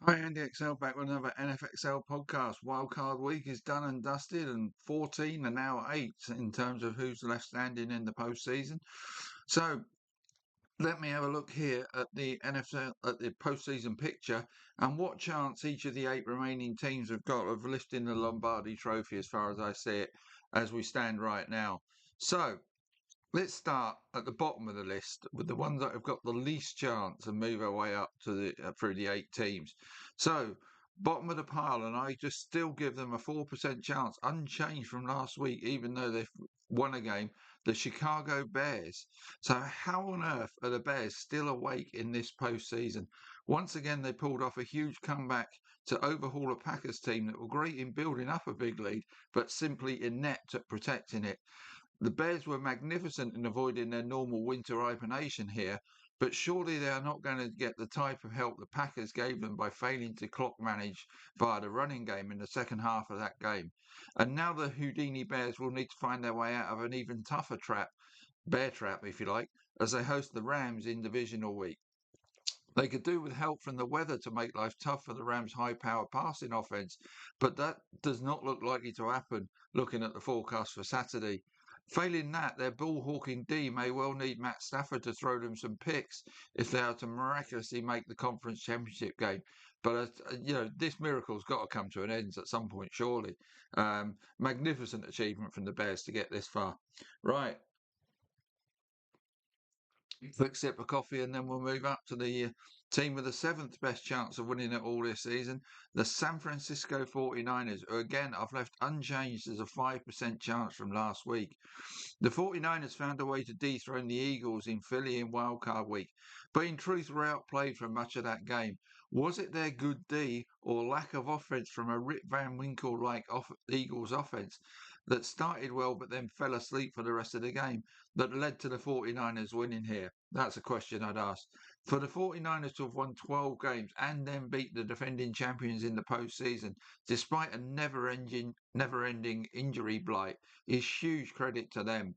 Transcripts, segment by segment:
Hi, Andy XL back with another NFXL podcast. Wildcard week is done and dusted, and 14 are now 8 in terms of who's left standing in the postseason. So let me have a look here at the NFL at the postseason picture and what chance each of the 8 remaining teams have got of lifting the Lombardi Trophy, as far as I see it, as we stand right now. So let's start at the bottom of the list with the ones that have got the least chance and move our way up to the through the 8 teams. So bottom of the pile, and I just still give them a 4% chance, unchanged from last week, even though they've won a game. The Chicago Bears. So how on earth are the Bears still awake in this postseason? Once again, they pulled off a huge comeback to overhaul a Packers team that were great in building up a big lead, but simply inept at protecting it. The Bears were magnificent in avoiding their normal winter hibernation here, but surely they are not going to get the type of help the Packers gave them by failing to clock manage via the running game in the second half of that game. And now the Houdini Bears will need to find their way out of an even tougher bear trap, if you like, as they host the Rams in divisional week. They could do with help from the weather to make life tough for the Rams' high-powered passing offense, but that does not look likely to happen looking at the forecast for Saturday. Failing that, their ball-hawking D may well need Matt Stafford to throw them some picks if they are to miraculously make the conference championship game. But this miracle's got to come to an end at some point, surely. Magnificent achievement from the Bears to get this far. Right, quick sip of coffee, and then we'll move up to the team with the seventh best chance of winning it all this season, the San Francisco 49ers, who again I've left unchanged as a 5% chance from last week. The 49ers found a way to dethrone the Eagles in Philly in wildcard week, but in truth were outplayed for much of that game. Was it their good D or lack of offense from a Rip Van Winkle-like Eagles offense that started well but then fell asleep for the rest of the game that led to the 49ers winning here? That's a question I'd ask. For the 49ers to have won 12 games and then beat the defending champions in the postseason, despite a never-ending injury blight, is huge credit to them.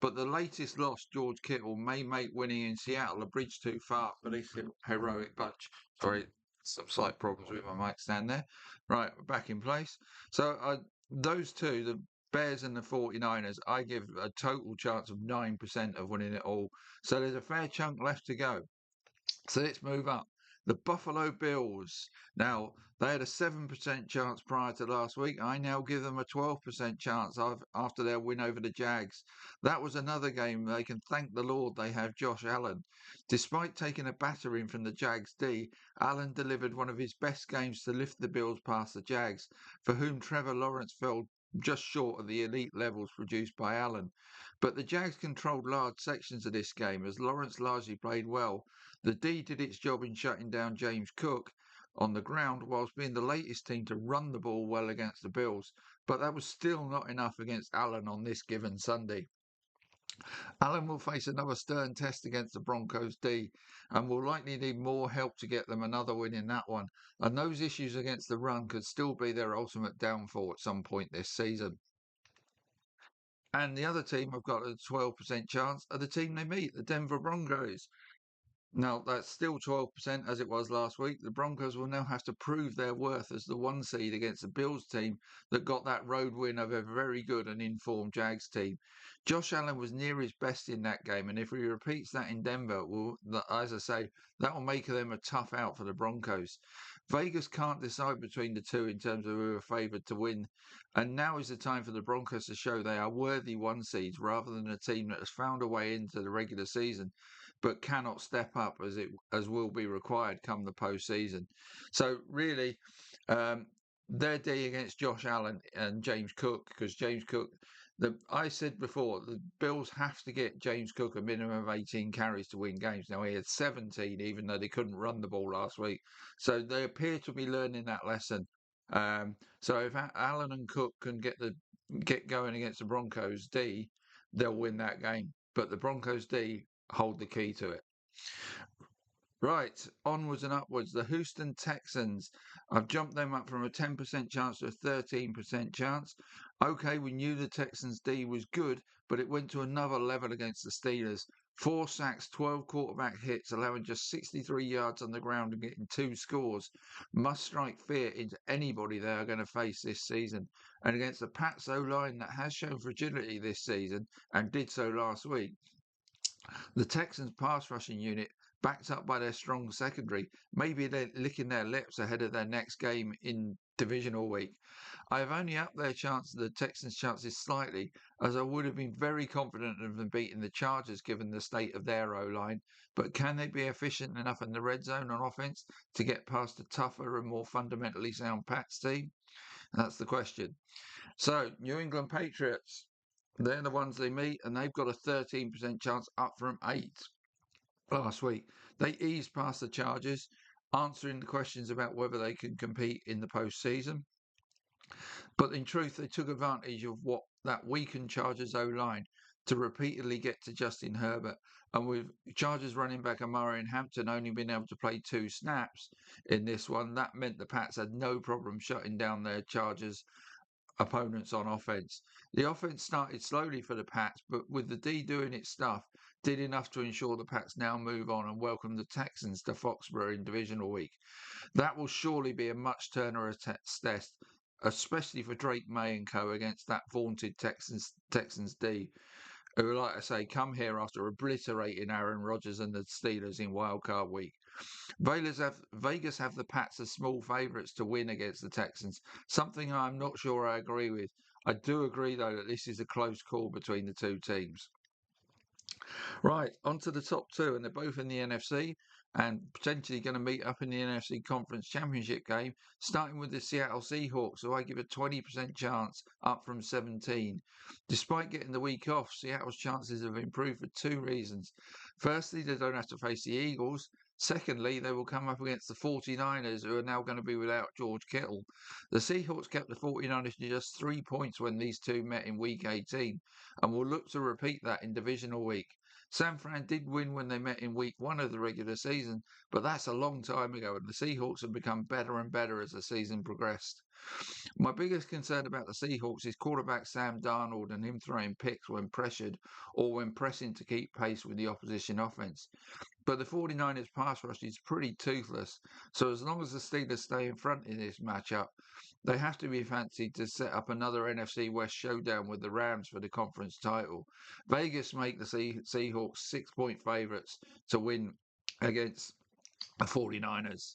But the latest loss, George Kittle, may make winning in Seattle a bridge too far for this heroic bunch. Sorry, some slight problems with my mic stand there. Right, we're back in place. So those two, the Bears and the 49ers, I give a total chance of 9% of winning it all. So there's a fair chunk left to go. So let's move up. The Buffalo Bills. Now, they had a 7% chance prior to last week. I now give them a 12% chance after their win over the Jags. That was another game they can thank the Lord they have Josh Allen. Despite taking a battering from the Jags D, Allen delivered one of his best games to lift the Bills past the Jags, for whom Trevor Lawrence fell just short of the elite levels produced by Allen. But the Jags controlled large sections of this game as Lawrence largely played well. The D did its job in shutting down James Cook on the ground whilst being the latest team to run the ball well against the Bills, but that was still not enough against Allen on this given Sunday. Allen will face another stern test against the Broncos D and will likely need more help to get them another win in that one. And those issues against the run could still be their ultimate downfall at some point this season. And the other team have got a 12% chance are the team they meet, the Denver Broncos. Now, that's still 12% as it was last week. The Broncos will now have to prove their worth as the one seed against the Bills team that got that road win over a very good and informed Jags team. Josh Allen was near his best in that game, and if he repeats that in Denver, as I say, that will make them a tough out for the Broncos. Vegas can't decide between the two in terms of who are favoured to win, and now is the time for the Broncos to show they are worthy one seeds rather than a team that has found a way into the regular season but cannot step up as will be required come the postseason. So really, um, their day against Josh Allen and James Cook, because James Cook, I said before, the Bills have to get James Cook a minimum of 18 carries to win games. Now he had 17, even though they couldn't run the ball last week. So they appear to be learning that lesson. So if Allen and Cook can get going against the Broncos D, they'll win that game. But the Broncos D hold the key to it. Right, onwards and upwards. The Houston Texans. I've jumped them up from a 10% chance to a 13% chance. Okay, we knew the Texans D was good, but it went to another level against the Steelers. 4 sacks, 12 quarterback hits, allowing just 63 yards on the ground and getting 2 scores must strike fear into anybody they are going to face this season. And against the Pats O-line that has shown fragility this season and did so last week, the Texans' pass rushing unit, backed up by their strong secondary, maybe they're licking their lips ahead of their next game in divisional week. I have only upped the Texans' chances slightly, as I would have been very confident of them beating the Chargers given the state of their O-line. But can they be efficient enough in the red zone on offense to get past a tougher and more fundamentally sound Pats team? That's the question. So, New England Patriots, they're the ones they meet, and they've got a 13% chance up from 8 last week. They eased past the Chargers, answering the questions about whether they can compete in the postseason. But in truth, they took advantage of what that weakened Chargers O-line to repeatedly get to Justin Herbert. And with Chargers running back Amari and Hampton only being able to play 2 snaps in this one, that meant the Pats had no problem shutting down their Chargers opponents on offense. The offense started slowly for the Pats, but with the D doing its stuff, did enough to ensure the Pats now move on and welcome the Texans to Foxborough in divisional week. That will surely be a much turner test, especially for Drake May and co against that vaunted Texans D, who, like I say, come here after obliterating Aaron Rodgers and the Steelers in wildcard week. Vegas have the Pats as small favourites to win against the Texans, something I'm not sure I agree with. I do agree, though, that this is a close call between the two teams. Right, on to the top 2, and they're both in the NFC and potentially going to meet up in the NFC Conference Championship game, starting with the Seattle Seahawks, who I give a 20% chance up from 17. Despite getting the week off, Seattle's chances have improved for 2 reasons. Firstly, they don't have to face the Eagles. Secondly, they will come up against the 49ers, who are now going to be without George Kittle. The Seahawks kept the 49ers to just 3 points when these two met in Week 18, and will look to repeat that in divisional week. San Fran did win when they met in week 1 of the regular season, but that's a long time ago, and the Seahawks have become better and better as the season progressed. My biggest concern about the Seahawks is quarterback Sam Darnold and him throwing picks when pressured or when pressing to keep pace with the opposition offense. But the 49ers pass rush is pretty toothless, so as long as the Steelers stay in front in this matchup, they have to be fancied to set up another NFC West showdown with the Rams for the conference title. Vegas make the Seahawks 6-point favourites to win against the 49ers.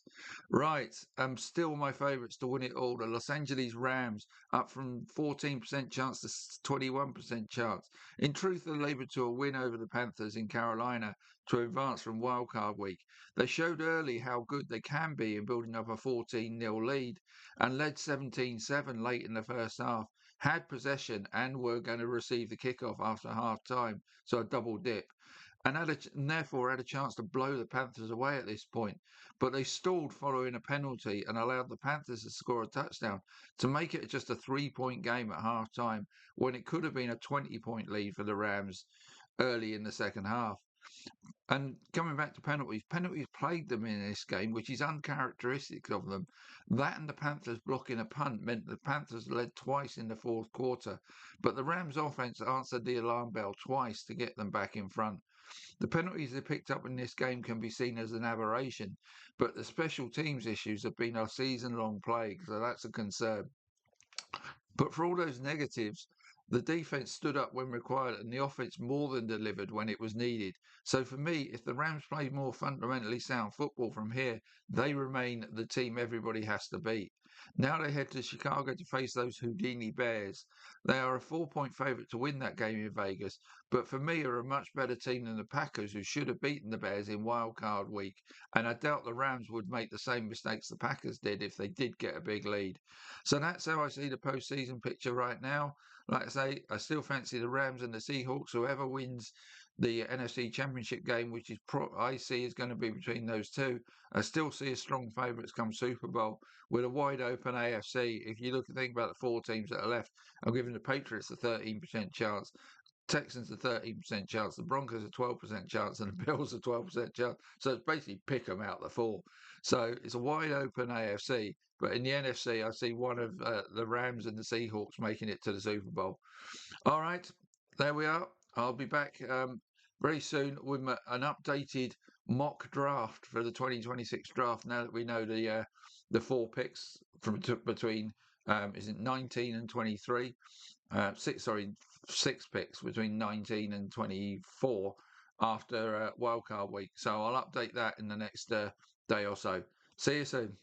Right, still my favourites to win it all. The Los Angeles Rams up from 14% chance to 21% chance. In truth, they laboured to a win over the Panthers in Carolina to advance from wildcard week. They showed early how good they can be in building up a 14-0 lead and led 17-7 late in the first half. Had possession and were going to receive the kickoff after half time, so a double dip. And therefore had a chance to blow the Panthers away at this point. But they stalled following a penalty and allowed the Panthers to score a touchdown to make it just a 3-point game at half time when it could have been a 20-point lead for the Rams early in the second half. And coming back to penalties plagued them in this game, which is uncharacteristic of them. That and the Panthers blocking a punt meant the Panthers led twice in the fourth quarter, but the Rams' offense answered the alarm bell twice to get them back in front. The penalties they picked up in this game can be seen as an aberration, but the special teams issues have been a season-long plague, so that's a concern. But for all those negatives, the defense stood up when required and the offense more than delivered when it was needed. So for me, if the Rams play more fundamentally sound football from here, they remain the team everybody has to beat. Now they head to Chicago to face those Houdini Bears. They are a 4-point favourite to win that game in Vegas, but for me are a much better team than the Packers, who should have beaten the Bears in Wild Card week. And I doubt the Rams would make the same mistakes the Packers did if they did get a big lead. So that's how I see the postseason picture right now. Like I say, I still fancy the Rams and the Seahawks. Whoever wins the NFC Championship game, which is I see is going to be between those two, I still see as strong favourites come Super Bowl with a wide open AFC. If you think about the 4 teams that are left, I'm giving the Patriots a 13% chance. Texans a 13% chance, the Broncos a 12% chance, and the Bills a 12% chance. So it's basically pick them out the 4. So it's a wide open AFC. But in the NFC, I see one of the Rams and the Seahawks making it to the Super Bowl. All right, there we are. I'll be back very soon with an updated mock draft for the 2026 draft. Now that we know the 4 picks from between is it 19 and 23, six picks between 19 and 24 after wildcard week. So I'll update that in the next day or so. See you soon.